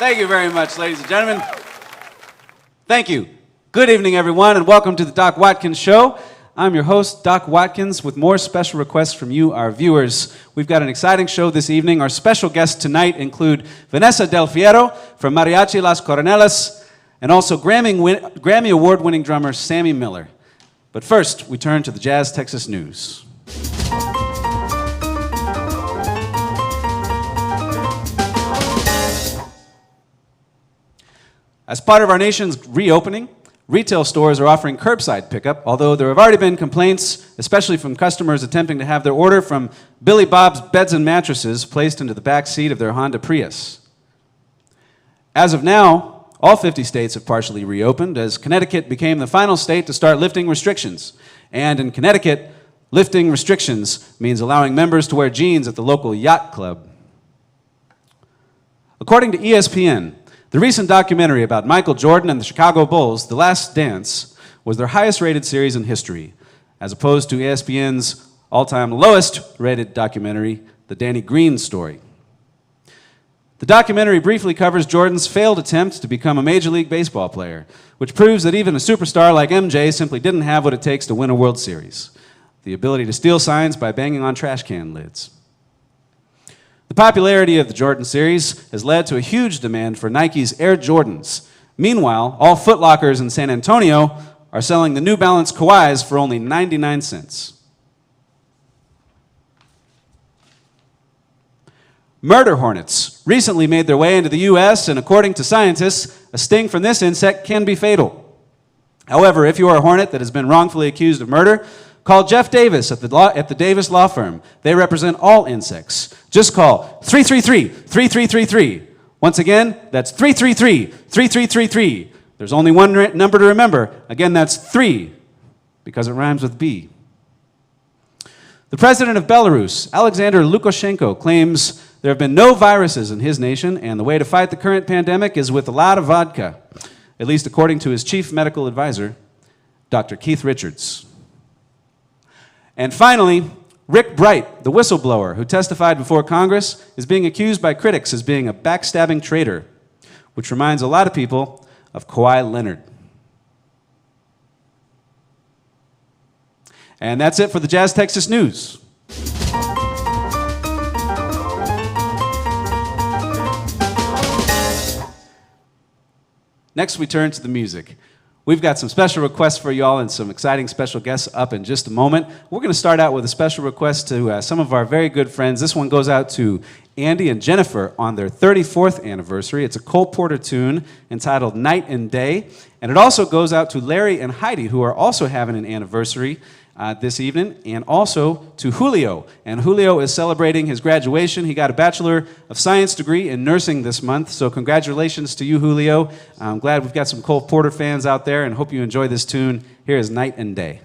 Thank you very much, ladies and gentlemen. Thank you. Good evening, everyone, and welcome to the Doc Watkins Show. I'm your host, Doc Watkins, with more special requests from you, our viewers. We've got an exciting show this evening. Our special guests tonight include Vanessa Del Fierro from Mariachi Las Coronelas, and also Grammy Award-winning drummer Sammy Miller. But first, we turn to the Jazz Texas News. As part of our nation's reopening, retail stores are offering curbside pickup, although there have already been complaints, especially from customers attempting to have their order from Billy Bob's Beds and Mattresses placed into the back seat of their Honda Prius. As of now, all 50 states have partially reopened, as Connecticut became the final state to start lifting restrictions. And in Connecticut, lifting restrictions means allowing members to wear jeans at the local yacht club. According to ESPN, the recent documentary about Michael Jordan and the Chicago Bulls, The Last Dance, was their highest-rated series in history, as opposed to ESPN's all-time lowest-rated documentary, The Danny Green Story. The documentary briefly covers Jordan's failed attempt to become a Major League Baseball player, which proves that even a superstar like MJ simply didn't have what it takes to win a World Series: the ability to steal signs by banging on trash can lids. The popularity of the Jordan series has led to a huge demand for Nike's Air Jordans. Meanwhile, all Foot Lockers in San Antonio are selling the New Balance Kawhis for only 99 cents. Murder hornets recently made their way into the U.S., and according to scientists, a sting from this insect can be fatal. However, if you are a hornet that has been wrongfully accused of murder, call Jeff Davis at the Davis Law Firm. They represent all insects. Just call 333-3333. Once again, that's 333-3333. There's only one number to remember. Again, that's 3, because it rhymes with B. The president of Belarus, Alexander Lukashenko, claims there have been no viruses in his nation, and the way to fight the current pandemic is with a lot of vodka, at least according to his chief medical advisor, Dr. Keith Richards. And finally, Rick Bright, the whistleblower who testified before Congress, is being accused by critics as being a backstabbing traitor, which reminds a lot of people of Kawhi Leonard. And that's it for the Jazz Texas News. Next, we turn to the music. We've got some special requests for y'all and some exciting special guests up in just a moment. We're going to start out with a special request to some of our very good friends. This one goes out to Andy and Jennifer on their 34th anniversary. It's a Cole Porter tune entitled Night and Day. And it also goes out to Larry and Heidi, who are also having an anniversary this evening, and also to Julio. And Julio is celebrating his graduation. He got a Bachelor of Science degree in nursing this month, so congratulations to you, Julio. I'm glad we've got some Cole Porter fans out there, and hope you enjoy this tune. Here is Night and Day.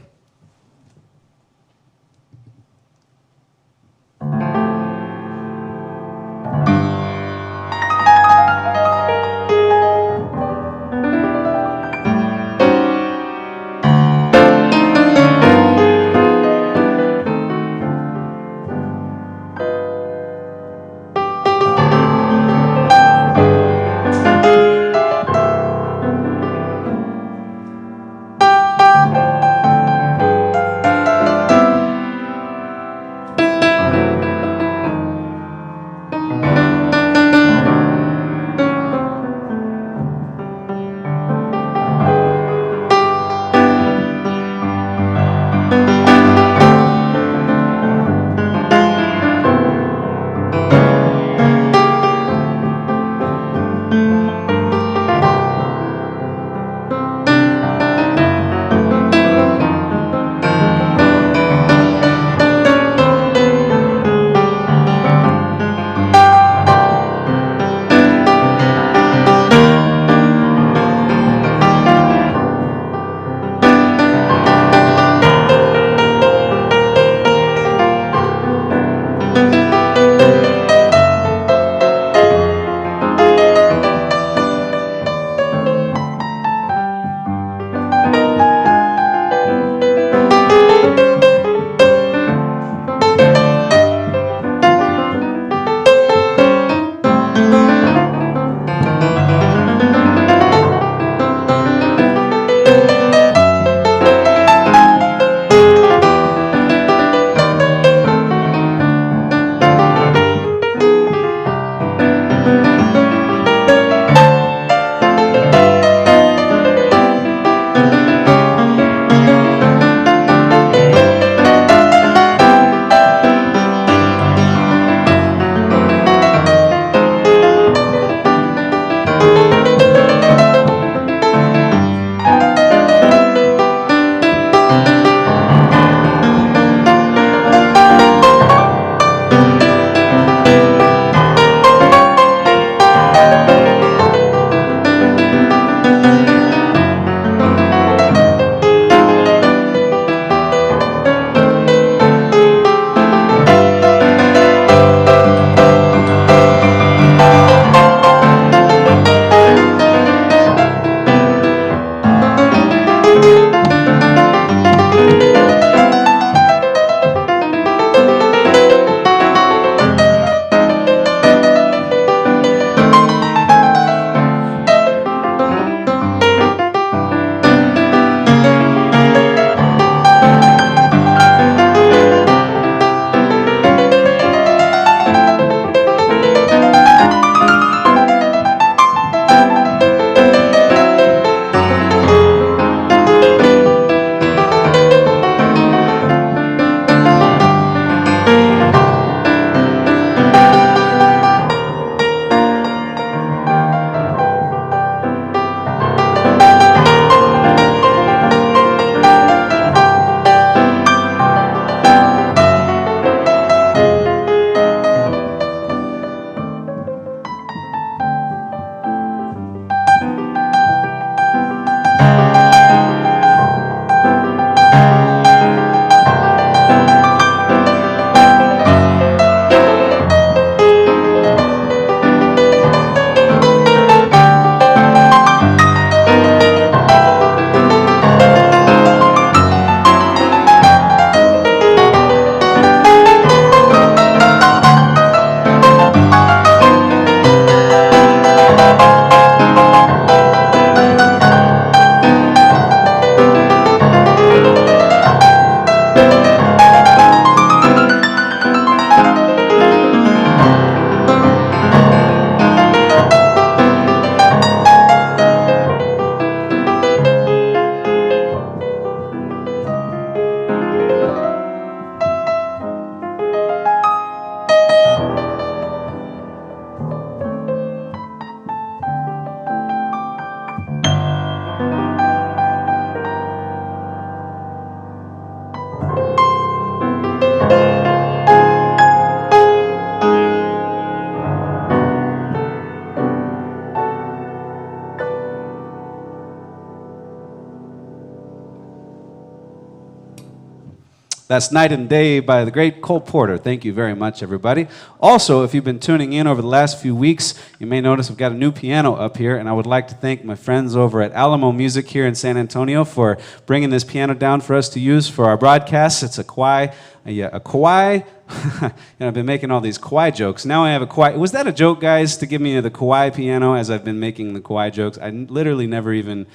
That's Night and Day by the great Cole Porter. Thank you very much, everybody. Also, if you've been tuning in over the last few weeks, you may notice I've got a new piano up here, and I would like to thank my friends over at Alamo Music here in San Antonio for bringing this piano down for us to use for our broadcasts. It's a Kawai. And I've been making all these Kawhi jokes. Now I have a Kawhi. Was that a joke, guys, to give me the Kawhi piano as I've been making the Kawhi jokes? I literally never even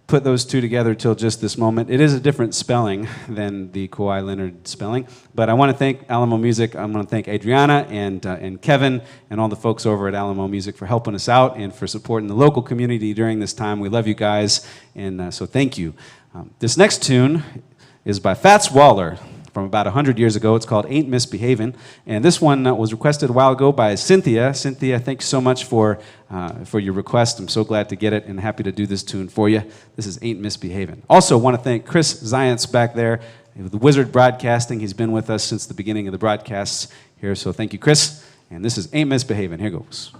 put those two together till just this moment. It is a different spelling than the Kawhi Leonard spelling. But I want to thank Alamo Music. I want to thank Adriana and Kevin and all the folks over at Alamo Music for helping us out and for supporting the local community during this time. We love you guys, and so thank you. This next tune is by Fats Waller from about 100 years ago. It's called Ain't Misbehavin', and this one was requested a while ago by Cynthia. Cynthia, thanks so much for your request. I'm so glad to get it and happy to do this tune for you. This is Ain't Misbehavin'. Also want to thank Chris Zients back there with the Wizard Broadcasting. He's been with us since the beginning of the broadcasts here, so thank you, Chris. And this is Ain't Misbehavin'. Here goes.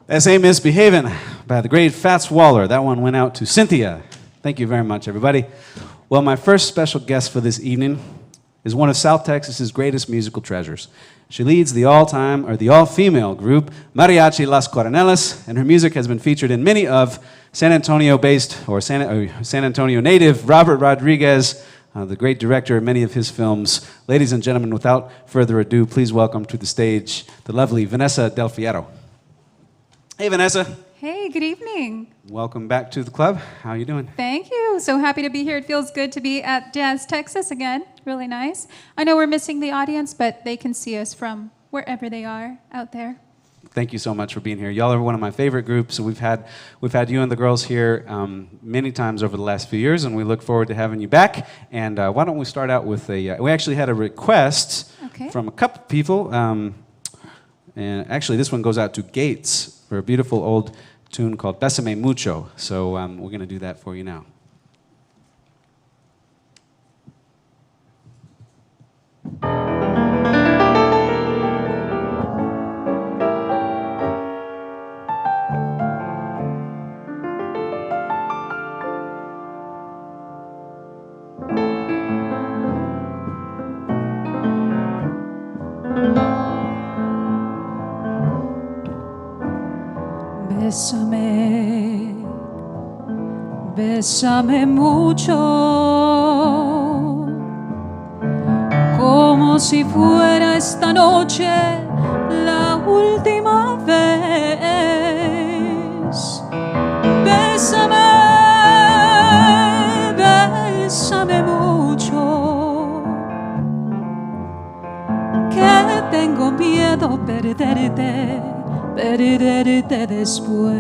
This ain't Misbehavin' by the great Fats Waller. That one went out to Cynthia. Thank you very much, everybody. Well, my first special guest for this evening is one of South Texas's greatest musical treasures. She leads the all-female group Mariachi Las Coronelas, and her music has been featured in many of San Antonio-based or San Antonio native Robert Rodriguez, the great director of many of his films. Ladies and gentlemen, without further ado, please welcome to the stage the lovely Vanessa Del Fierro. Hey, Vanessa. Hey, good evening. Welcome back to the club. How are you doing? Thank you. So happy to be here. It feels good to be at Jazz Texas again. Really nice. I know we're missing the audience, but they can see us from wherever they are out there. Thank you so much for being here. Y'all are one of my favorite groups. We've had you and the girls here many times over the last few years, and we look forward to having you back. And why don't we start out with we actually had a request from a couple people, and actually this one goes out to Gates for a beautiful old tune called Bésame Mucho. So we're going to do that for you now. Bésame, bésame mucho, como si fuera esta noche la última vez. Bésame, bésame mucho, que tengo miedo perderte después.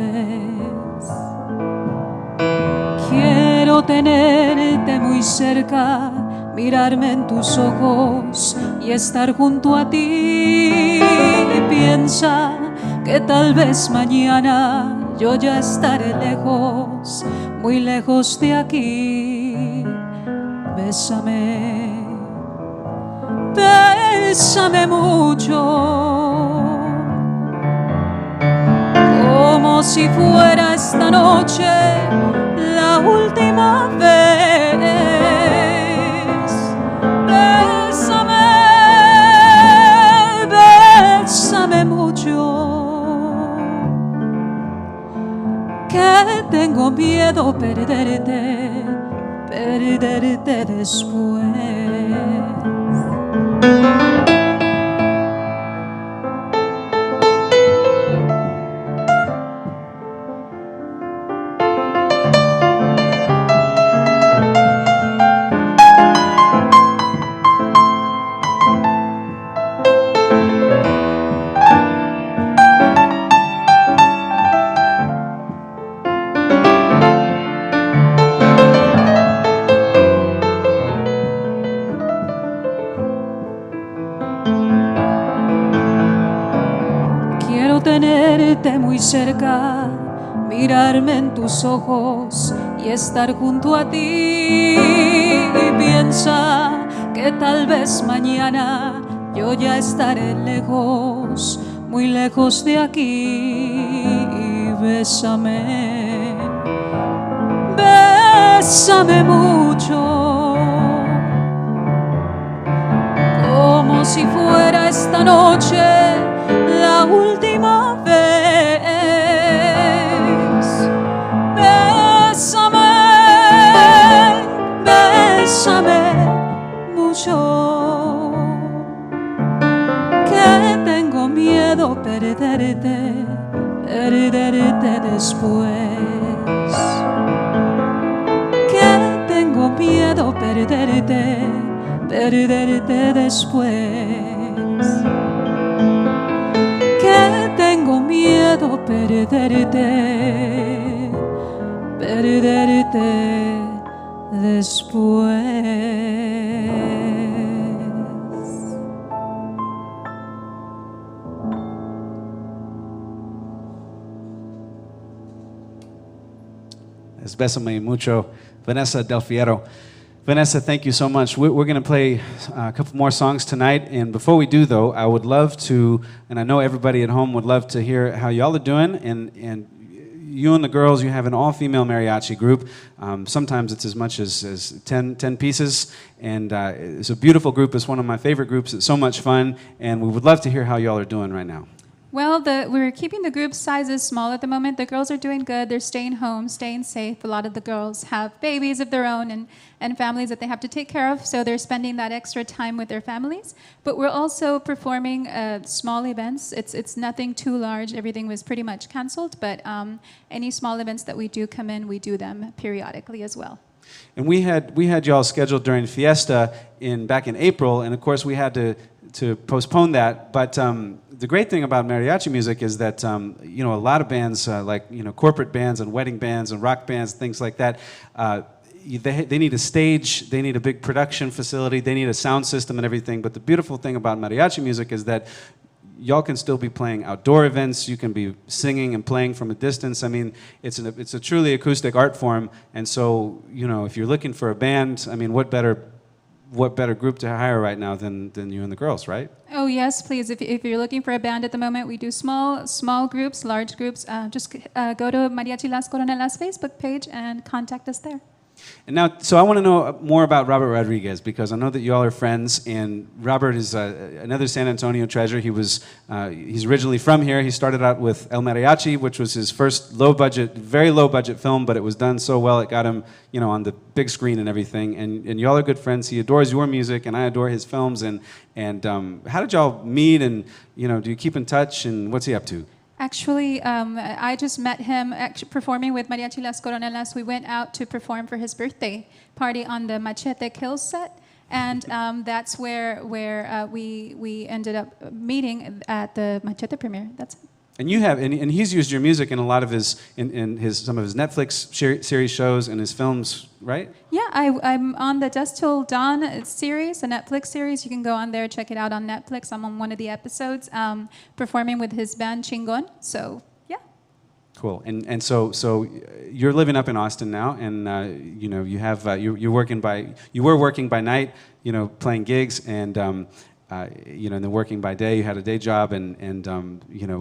Quiero tenerte muy cerca, mirarme en tus ojos y estar junto a ti. Piensa que tal vez mañana yo ya estaré lejos, muy lejos de aquí. Bésame, bésame mucho, como si fuera esta noche la última vez. Bésame, bésame mucho, que tengo miedo perderte después. Tenerte muy cerca, mirarme en tus ojos y estar junto a ti. Piensa que tal vez mañana yo ya estaré lejos, muy lejos de aquí. Bésame, bésame mucho, como si fuera esta noche la última vez. Bésame, bésame mucho, que tengo miedo perderte después. Que tengo miedo perderte después. Que tengo miedo perderte después. Es Bésame Mucho, Vanessa Del Fierro. Vanessa, thank you so much. We're going to play a couple more songs tonight. And before we do, though, I would love to, and I know everybody at home would love to hear how y'all are doing. And you and the girls, you have an all-female mariachi group. Sometimes it's as much as 10 pieces. And it's a beautiful group. It's one of my favorite groups. It's so much fun. And we would love to hear how y'all are doing right now. Well, we're keeping the group sizes small at the moment. The girls are doing good. They're staying home, staying safe. A lot of the girls have babies of their own and families that they have to take care of, so they're spending that extra time with their families. But we're also performing small events. It's nothing too large. Everything was pretty much canceled, but any small events that we do come in, we do them periodically as well. And we had y'all scheduled during Fiesta back in April, and of course we had to postpone that. But the great thing about mariachi music is that a lot of bands like corporate bands and wedding bands and rock bands, things like that, they need a stage, they need a big production facility, they need a sound system and everything. But the beautiful thing about mariachi music is that y'all can still be playing outdoor events. You can be singing and playing from a distance. I mean, it's a truly acoustic art form. And so, if you're looking for a band, I mean, what better group to hire right now than you and the girls, right? Oh yes, please. If you're looking for a band at the moment, we do small groups, large groups. Just go to Mariachi Las Coronelas Facebook page and contact us there. And now, so I want to know more about Robert Rodriguez, because I know that you all are friends, and Robert is another San Antonio treasure. He's originally from here. He started out with El Mariachi, which was his first very low budget film, but it was done so well it got him, on the big screen and everything. And y'all are good friends. He adores your music, and I adore his films. And how did y'all meet? And do you keep in touch? And what's he up to? Actually, I just met him performing with Mariachi Las Coronelas. We went out to perform for his birthday party on the Machete Kills set, and that's where we ended up meeting at the Machete premiere. That's it. And you have, and he's used your music in a lot of some of his Netflix series shows and his films, right? Yeah, I'm on the Dusk Till Dawn series, a Netflix series. You can go on there, check it out on Netflix. I'm on one of the episodes, performing with his band Chingon. So yeah. Cool. And so you're living up in Austin now, and you have you were working by night, playing gigs, and and then working by day. You had a day job, and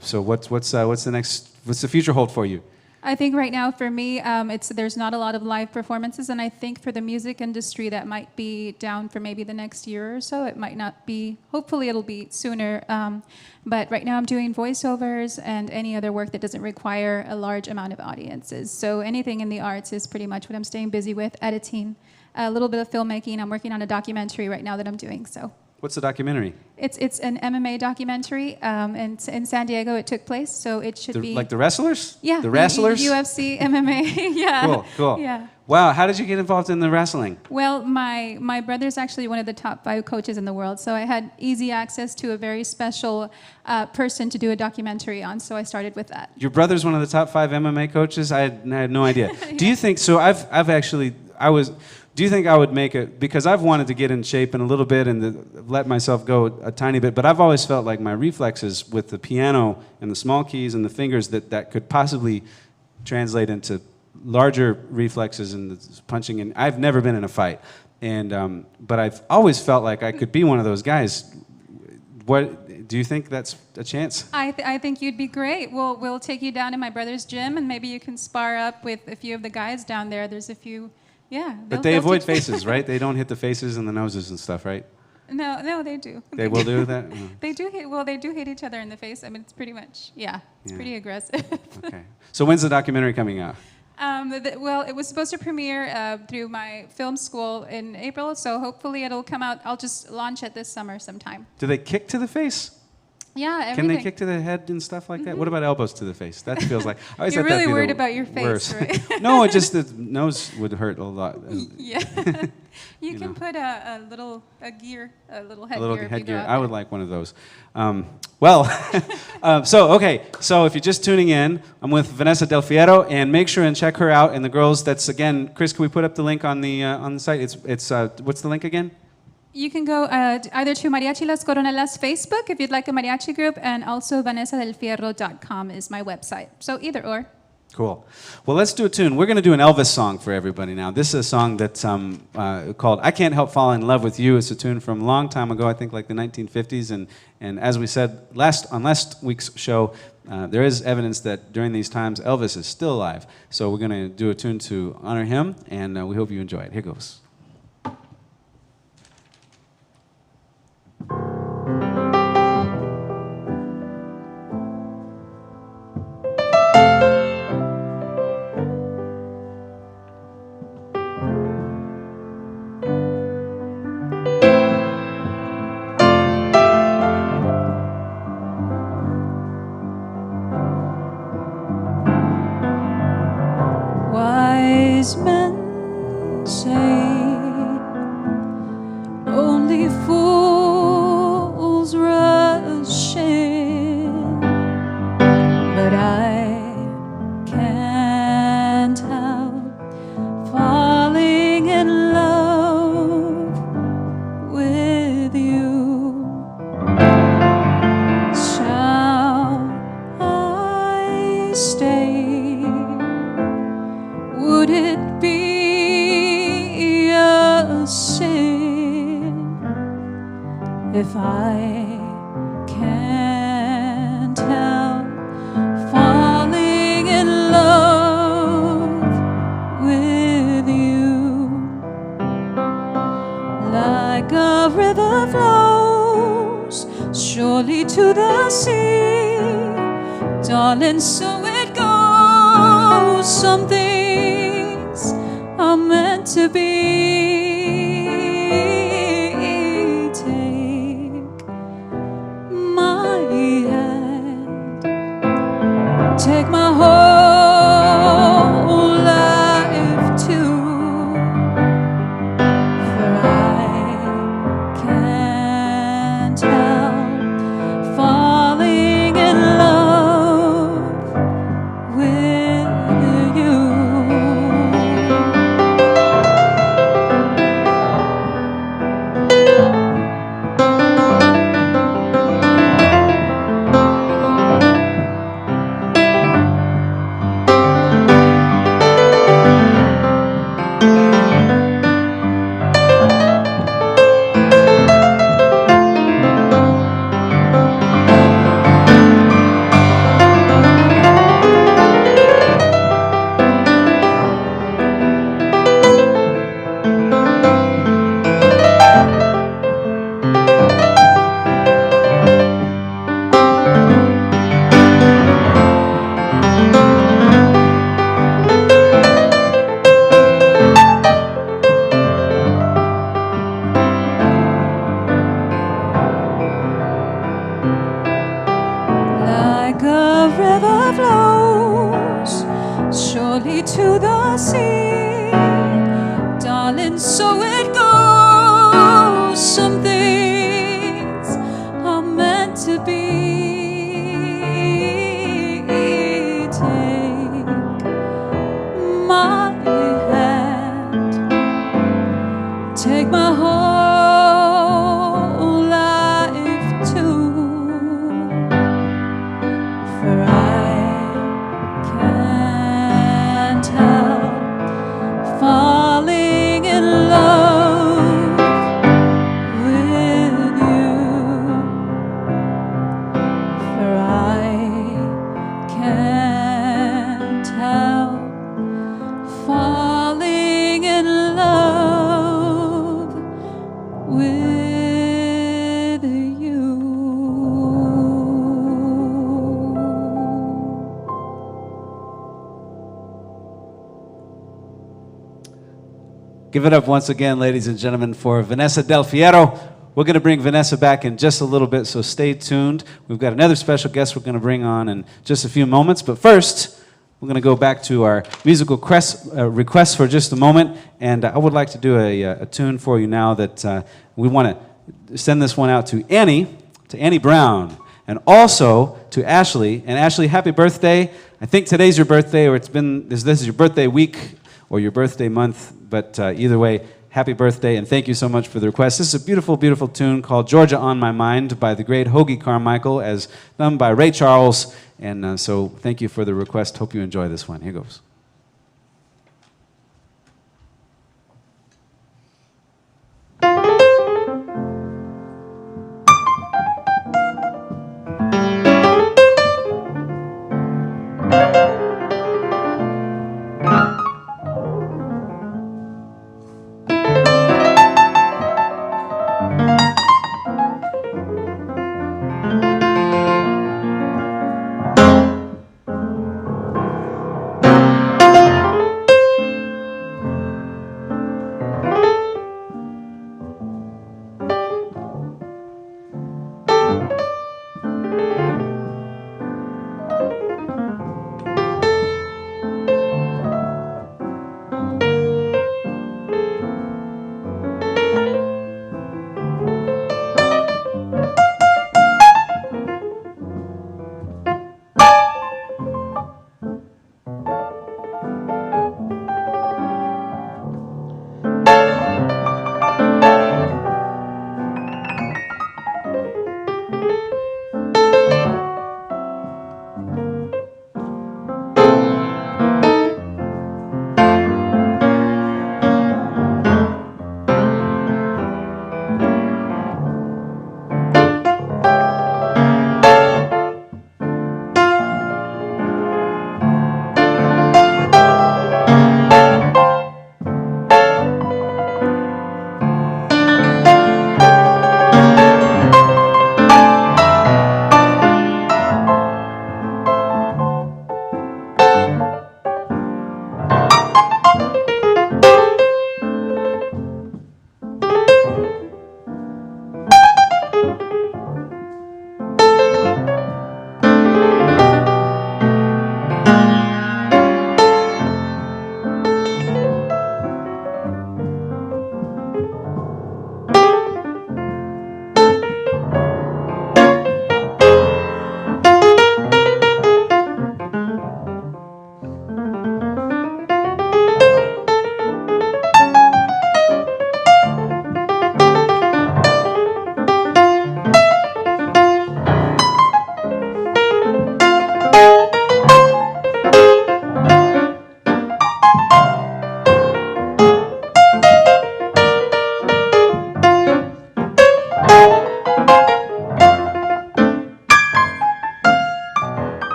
so what's the future hold for you? I think right now for me, there's not a lot of live performances, and I think for the music industry that might be down for maybe the next year or so. It might not be. Hopefully, it'll be sooner. But right now, I'm doing voiceovers and any other work that doesn't require a large amount of audiences. So anything in the arts is pretty much what I'm staying busy with. Editing, a little bit of filmmaking. I'm working on a documentary right now that I'm doing. So. What's the documentary? It's an MMA documentary, and in San Diego it took place, so it should be... Like the wrestlers? Yeah. The wrestlers? UFC, MMA, yeah. Cool. Yeah. Wow, how did you get involved in the wrestling? Well, my brother's actually one of the top 5 coaches in the world, so I had easy access to a very special person to do a documentary on, so I started with that. Your brother's one of the top 5 MMA coaches? I had no idea. Yeah. Do you think, do you think I would make it, because I've wanted to get in shape in a little bit and let myself go a tiny bit, but I've always felt like my reflexes with the piano and the small keys and the fingers that could possibly translate into larger reflexes and punching in. I've never been in a fight, but I've always felt like I could be one of those guys. What do you think that's a chance? I think you'd be great. We'll take you down to my brother's gym, and maybe you can spar up with a few of the guys down there. There's a few. Yeah, but they avoid faces, right? They don't hit the faces and the noses and stuff, right? No, they do. They will do that? No. They do hit each other in the face. I mean, it's pretty much, it's pretty aggressive. Okay. So when's the documentary coming out? Well, it was supposed to premiere through my film school in April, so hopefully it'll come out. I'll just launch it this summer sometime. Do they kick to the face? Yeah, everything. Can they kick to the head and stuff like that? What about elbows to the face? That feels like... I always You're thought that'd really be worried about your face, worst. right? No, the nose would hurt a lot. Yeah. You can put a little headgear. I would like one of those. So if you're just tuning in, I'm with Vanessa Del Fierro, and make sure and check her out. And the girls, that's again, Chris, can we put up the link on the site? It's what's the link again? You can go either to Mariachi Las Coronelas Facebook if you'd like a mariachi group, and also VanessaDelFierro.com is my website. So either or. Cool. Well, let's do a tune. We're going to do an Elvis song for everybody now. This is a song that's called I Can't Help Falling in Love with You. It's a tune from a long time ago, I think like the 1950s. And as we said on last week's show, there is evidence that during these times, Elvis is still alive. So we're going to do a tune to honor him, and we hope you enjoy it. Here goes. Wise men say only fools rush in, but I can't help falling in love with you. Shall I stay? Would it be a sin if I can't help falling in love with you? Like a river flows surely to the sea, darling, so it goes. Some things are meant to be. Take my hand, take my whole life too, for I can't help falling in love with you. Like a river flows surely to the sea, darling, so it goes. Some things are meant to be. Take my hand, take my whole life too, for I can't help falling in love with you, for I can't help falling in love with you. Give it up once again, ladies and gentlemen, for Vanessa Del Fierro. We're going to bring Vanessa back in just a little bit, so stay tuned. We've got another special guest we're going to bring on in just a few moments. But first, we're going to go back to our musical requests for just a moment. And I would like to do a tune for you now that we want to send this one out to Annie Brown, and also to Ashley. And Ashley, happy birthday. I think today's your birthday, or this is your birthday week or your birthday month. But either way, happy birthday, and thank you so much for the request. This is a beautiful, beautiful tune called Georgia on My Mind by the great Hoagie Carmichael, as done by Ray Charles. And so thank you for the request. Hope you enjoy this one. Here goes.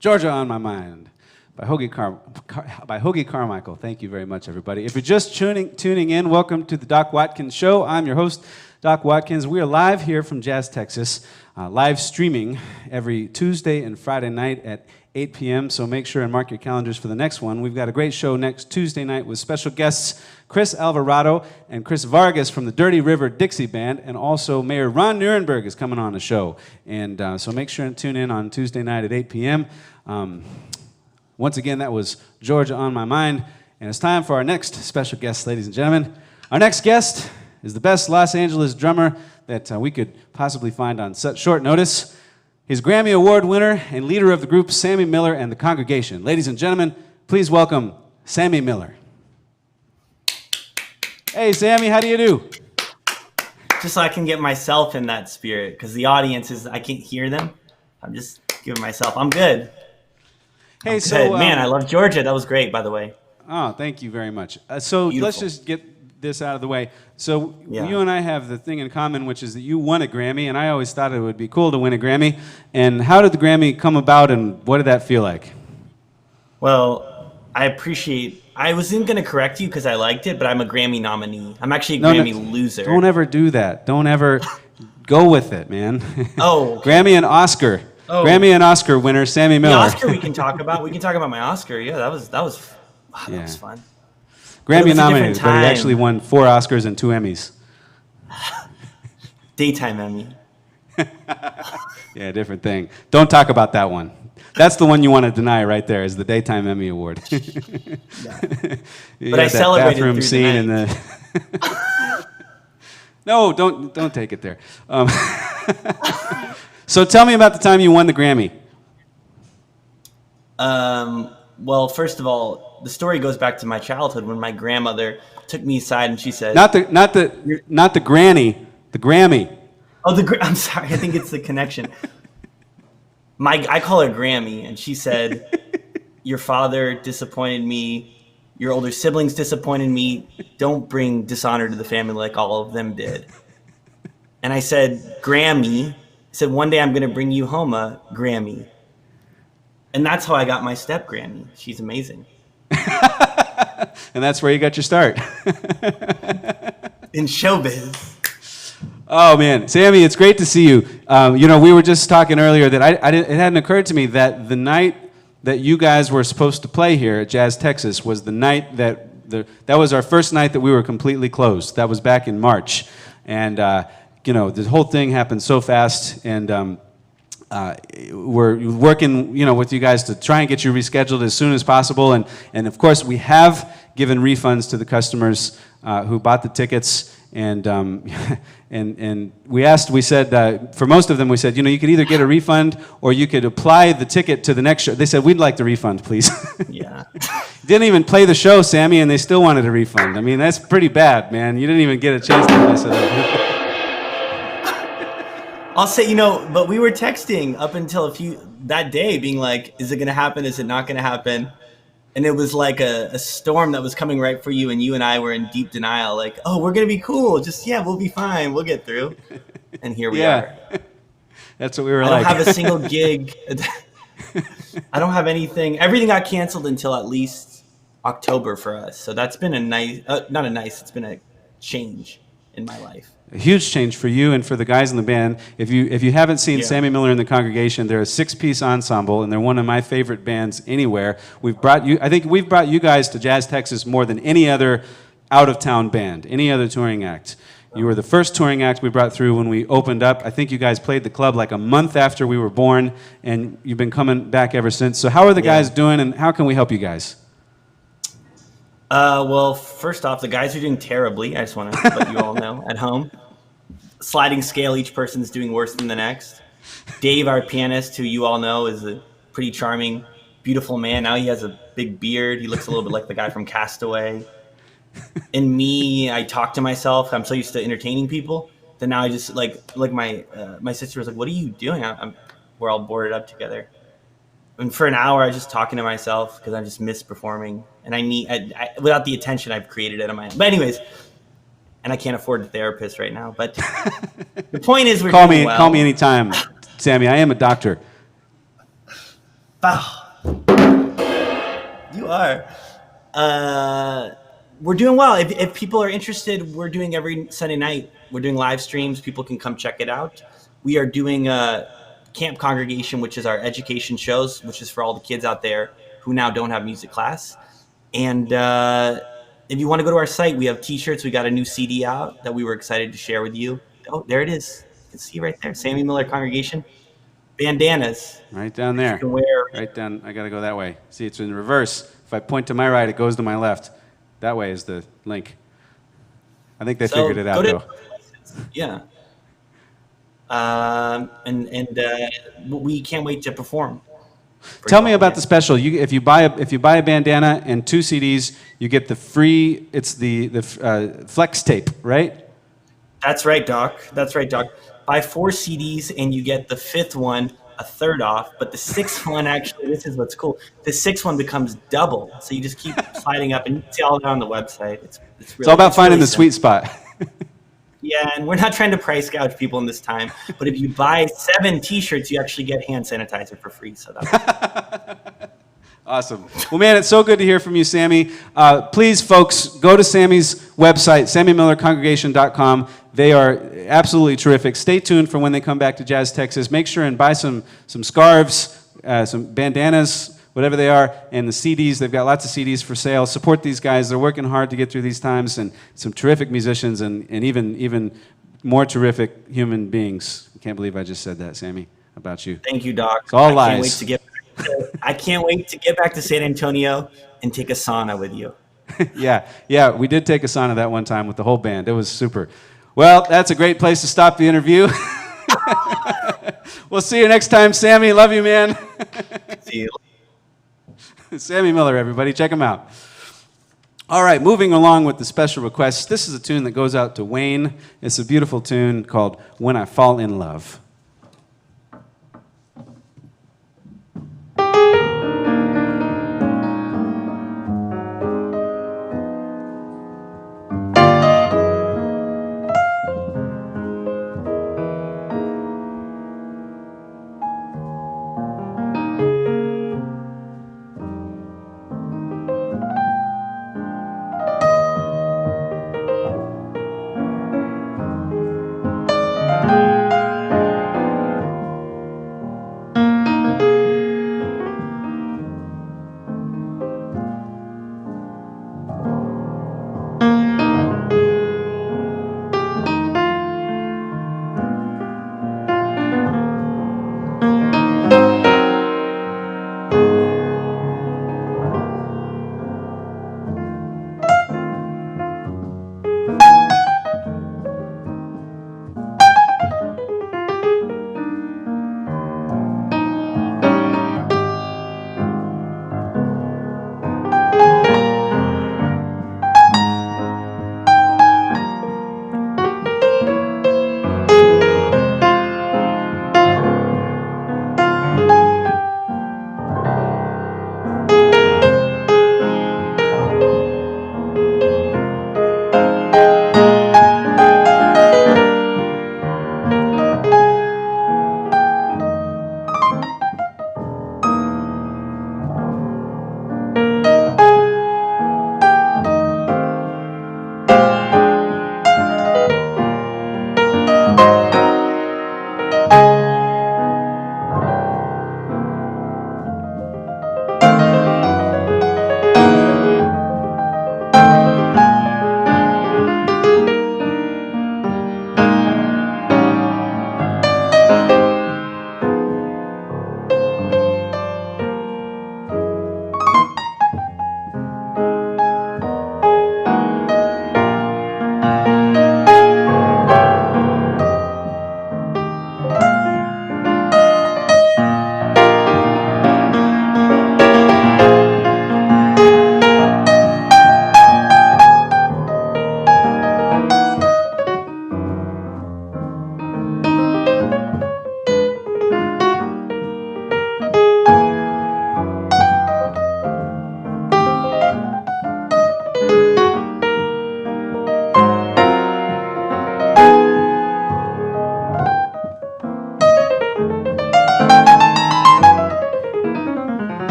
Georgia on My Mind by Hoagie Carmichael. Thank you very much, everybody. If you're just tuning in, welcome to the Doc Watkins Show. I'm your host, Doc Watkins. We are live here from Jazz, Texas, live streaming every Tuesday and Friday night at 8 p.m., so make sure and mark your calendars for the next one. We've got a great show next Tuesday night with special guests Chris Alvarado and Chris Vargas from the Dirty River Dixie Band, and also Mayor Ron Nuremberg is coming on the show. And so make sure and tune in on Tuesday night at 8 p.m. Once again, that was Georgia on My Mind, and it's time for our next special guest, ladies and gentlemen. Our next guest is the best Los Angeles drummer that we could possibly find on such short notice. He's Grammy Award winner and leader of the group Sammy Miller and the Congregation. Ladies and gentlemen, please welcome Sammy Miller. Hey, Sammy, how do you do? Just so I can get myself in that spirit, because the audience is, I can't hear them. I'm just giving myself, I'm good. Hey, I'm so good. Man, I love Georgia. That was great, by the way. Oh, thank you very much. So Beautiful. let's just get this out of the way. So Yeah. you and I have the thing in common, which is that you won a Grammy, and I always thought it would be cool to win a Grammy. And how did the Grammy come about, and what did that feel like? Well, I wasn't going to correct you because I liked it, but I'm a Grammy nominee. I'm actually a Grammy loser. Don't ever do that. Don't ever go with it, man. Oh. Grammy and Oscar. Oh. Grammy and Oscar winner, Sammy Miller. The Oscar we can talk about. We can talk about my Oscar. Yeah, that was fun. Grammy a nominated, different but he time. actually won 4 Oscars and 2 Emmys. Daytime Emmy. Yeah, different thing. Don't talk about that one. That's the one you want to deny right there, is the Daytime Emmy Award. Yeah. You But got I that celebrated bathroom through scene the in the. No, don't take it there. So tell me about the time you won the Grammy. Well, first of all, the story goes back to my childhood when my grandmother took me aside and she said, Not the granny, the Grammy. "Oh, I'm sorry. I think it's the connection." I call her Grammy, and she said, "Your father disappointed me. Your older siblings disappointed me. Don't bring dishonor to the family like all of them did." And I said, "Grammy." I said, "One day I'm going to bring you home a Grammy." And that's how I got my step Grammy. She's amazing. And that's where you got your start. In showbiz. Oh man, Sammy, it's great to see you. We were just talking earlier that it hadn't occurred to me that the night that you guys were supposed to play here at Jazz Texas was the night that was our first night that we were completely closed. That was back in March, and the whole thing happened so fast, and we're working with you guys to try and get you rescheduled as soon as possible, and of course we have given refunds to the customers who bought the tickets. And we said for most of them, we said, you could either get a refund or you could apply the ticket to the next show. They said, "We'd like the refund, please." Yeah. Didn't even play the show, Sammy, and they still wanted a refund. I mean, that's pretty bad, man. You didn't even get a chance to mess it up. I'll say, but we were texting up until that day being like, is it going to happen? Is it not going to happen? And it was like a storm that was coming right for you, and you and I were in deep denial, like, oh, we're going to be cool. We'll be fine. We'll get through. And here we are. That's what we were I like. don't have a single gig. I don't have anything. Everything got canceled until at least October for us. So that's been it's been a change in my life. A huge change for you and for the guys in the band. If you haven't seen Yeah. Sammy Miller and the Congregation, they're a 6-piece ensemble, and they're one of my favorite bands anywhere. I think we've brought you guys to Jazz Texas more than any other out-of-town band, any other touring act. You were the first touring act we brought through when we opened up. I think you guys played the club like a month after we were born, and you've been coming back ever since. So how are the guys doing, and how can we help you guys? Well, first off, the guys are doing terribly. I just want to let you all know at home. Sliding scale, each person's doing worse than the next. Dave, our pianist, who you all know is a pretty charming, beautiful man. Now he has a big beard. He looks a little bit like the guy from Castaway. And me, I talk to myself. I'm so used to entertaining people that now I just like my sister was like, "What are you doing?" We're all boarded up together. And for an hour, I was just talking to myself because I just miss performing. And without the attention I've created it on my own. But anyways, and I can't afford a therapist right now. But the point is, we're Call doing me well. Call me anytime, Sammy. I am a doctor. You are. We're doing well. If people are interested, we're doing every Sunday night. We're doing live streams. People can come check it out. We are doing Camp Congregation, which is our education shows, which is for all the kids out there who now don't have music class. And if you want to go to our site, we have T-shirts. We got a new CD out that we were excited to share with you. Oh, there it is. You can see right there, Sammy Miller Congregation. Bandanas. Right down there. You can wear. Right down. I got to go that way. See, it's in reverse. If I point to my right, it goes to my left. That way is the link. I think they figured it out, though. Yeah. We can't wait to perform. Tell me about the special. If you buy a bandana and 2 CDs, you get the free. It's the flex tape, right? That's right, Doc. Buy 4 CDs and you get the 5th one a third off. But the 6th one, actually, this is what's cool. The 6th one becomes double. So you just keep sliding up, and you can see all that on the website. It's all about finding the sweet spot. Yeah, and we're not trying to price gouge people in this time. But if you buy 7 T-shirts, you actually get hand sanitizer for free. So that's Awesome. Well, man, it's so good to hear from you, Sammy. Please, folks, go to Sammy's website, sammymillercongregation.com. They are absolutely terrific. Stay tuned for when they come back to Jazz Texas. Make sure and buy some scarves, some bandanas, whatever they are, and the CDs. They've got lots of CDs for sale. Support these guys. They're working hard to get through these times, and some terrific musicians and even more terrific human beings. I can't believe I just said that, Sammy, about you. Thank you, Doc. It's all lies. I can't wait to get back to San Antonio and take a sauna with you. Yeah, we did take a sauna that one time with the whole band. It was super. Well, that's a great place to stop the interview. We'll see you next time, Sammy. Love you, man. See you. Sammy Miller, everybody. Check him out. All right, moving along with the special requests. This is a tune that goes out to Wayne. It's a beautiful tune called When I Fall in Love.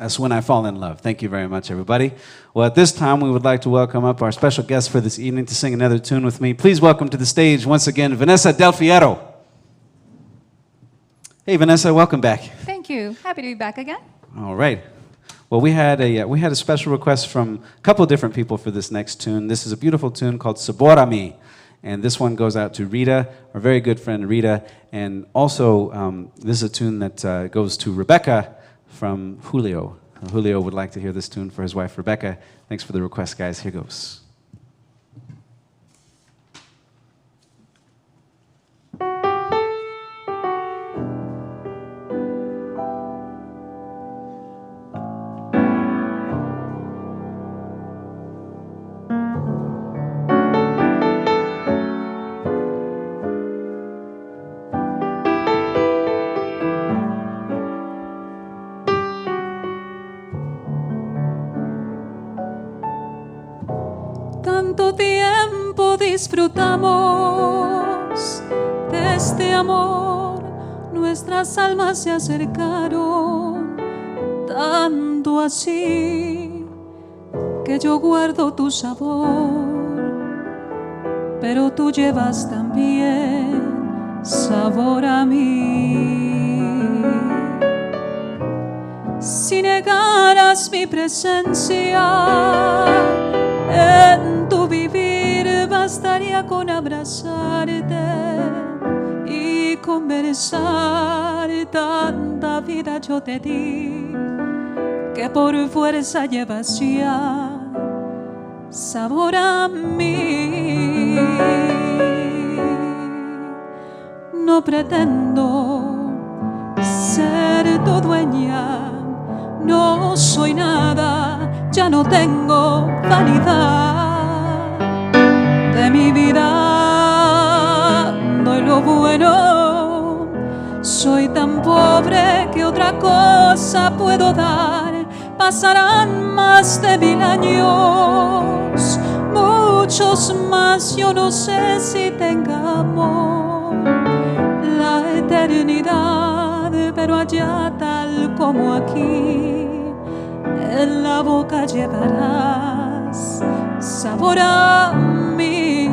That's When I Fall in Love. Thank you very much, everybody. Well, at this time, we would like to welcome up our special guest for this evening to sing another tune with me. Please welcome to the stage once again, Vanessa Del Fierro. Hey, Vanessa, welcome back. Thank you. Happy to be back again. All right. Well, we had a special request from a couple of different people for this next tune. This is a beautiful tune called Sabor a mí. And this one goes out to Rita, our very good friend Rita. And also, this is a tune that goes to Rebecca from Julio. Julio would like to hear this tune for his wife, Rebecca. Thanks for the request, guys. Here goes. Tanto tiempo disfrutamos de este amor, nuestras almas se acercaron, tanto así que yo guardo tu sabor, pero tú llevas también sabor a mí. Si negaras mi presencia en tu vivir, bastaría con abrazarte y conversar. Tanta vida yo te di que por fuerza llevas ya sabor a mí. No pretendo ser tu dueña, no soy nada, ya no tengo vanidad. De mi vida doy lo bueno, soy tan pobre que otra cosa puedo dar. Pasarán más de 1000 años, muchos más, yo no sé si tengamos la eternidad, pero allá tal como aquí, en la boca llevarás sabor a mí.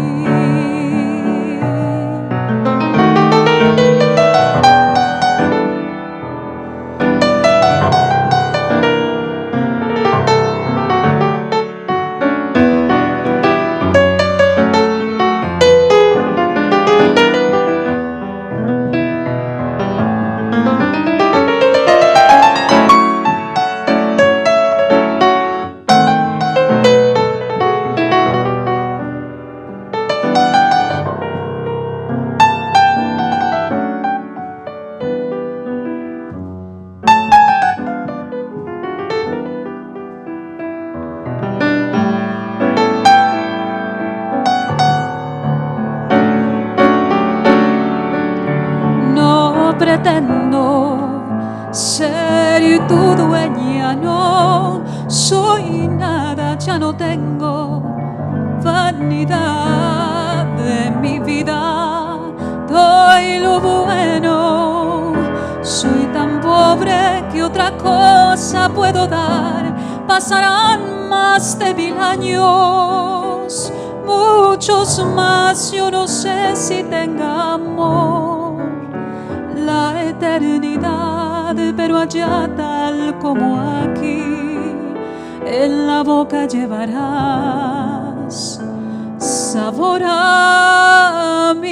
Pretendo ser tu dueña, no soy nada, ya no tengo vanidad. De mi vida doy lo bueno, soy tan pobre que otra cosa puedo dar. Pasarán más de 1000 años, muchos más, yo no sé si tengamos la eternidad, pero allá tal como aquí, en la boca llevarás sabor a mí.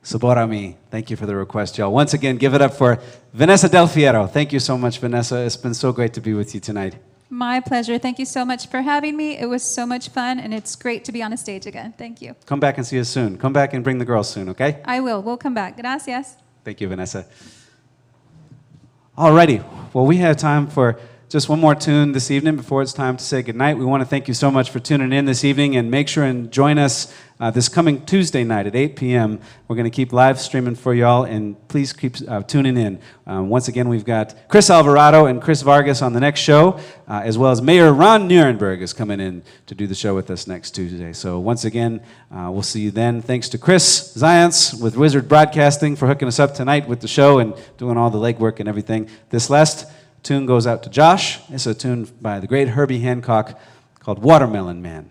Sabor a mí. Thank you for the request, y'all. Once again, give it up for Vanessa Del Fierro. Thank you so much, Vanessa. It's been so great to be with you tonight. My pleasure. Thank you so much for having me. It was so much fun, and it's great to be on a stage again. Thank you. Come back and see us soon. Come back and bring the girls soon, okay? I will. We'll come back. Gracias. Thank you, Vanessa. Alrighty. Well, we have time for just one more tune this evening before it's time to say goodnight. We want to thank you so much for tuning in this evening, and make sure and join us this coming Tuesday night at 8 p.m. We're going to keep live streaming for y'all, and please keep tuning in. Once again, we've got Chris Alvarado and Chris Vargas on the next show, as well as Mayor Ron Nierenberg is coming in to do the show with us next Tuesday. So once again, we'll see you then. Thanks to Chris Zients with Wizard Broadcasting for hooking us up tonight with the show and doing all the legwork and everything. This last tune goes out to Josh. It's a tune by the great Herbie Hancock called Watermelon Man.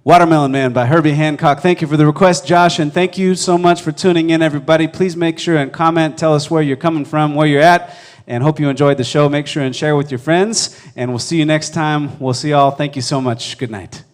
Watermelon Man by Herbie Hancock. Thank you for the request, Josh, and thank you so much for tuning in, everybody. Please make sure and comment, tell us where you're coming from, where you're at, and hope you enjoyed the show. Make sure and share with your friends, and we'll see you next time. We'll see y'all. Thank you so much. Good night.